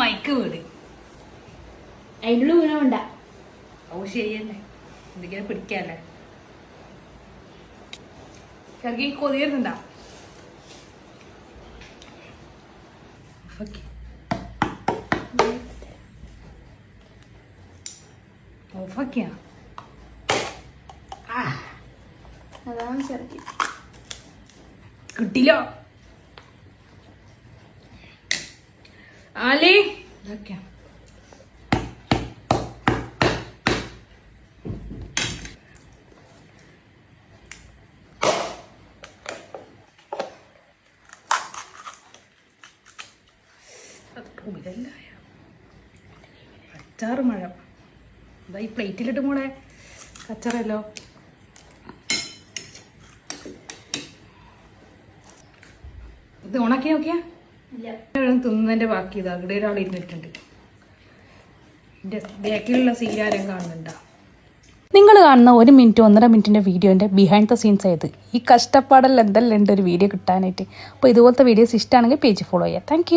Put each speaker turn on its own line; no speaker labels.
Mic വീട്
അതിനുള്ള ഗുണമുണ്ട.
ഓ ശരിയല്ലേ, എന്തെങ്കിലും പിടിക്കാല്ലേ. ചെറുക്കി കൊതിയുന്നുണ്ടാ? ഓഫാക്കിയാ
അതാണ് ചെറുക്കി
കിട്ടില്ലോ. ആലി ഇതൊക്കെയാ അച്ചാറ് മഴ അതാ ഈ പ്ലേറ്റിലിട്ട് കൂടെ കച്ചറല്ലോ. ഇത് ഉണക്കി നോക്കിയാ തിന്നതിന്റെ ബാക്കി ഇതാ ഇവിടെ ഒരാൾ ഇരുന്നിട്ടുണ്ട്. എൻ്റെ ബാക്കിലുള്ള സീരാരം കാണുന്നുണ്ടോ?
നിങ്ങൾ കാണുന്ന 1 മിനിറ്റ് 1.5 മിനിറ്റിൻ്റെ വീഡിയോൻ്റെ ബിഹൈൻഡ് ദ സീൻസ് ആയത് ഈ കഷ്ടപ്പാടെല്ലാം എന്തെല്ലാം ഉണ്ട് ഒരു വീഡിയോ കിട്ടാനായിട്ട്. അപ്പോൾ ഇതുപോലത്തെ വീഡിയോസ് ഇഷ്ടമാണെങ്കിൽ പേജ് ഫോളോ ചെയ്യാം. താങ്ക്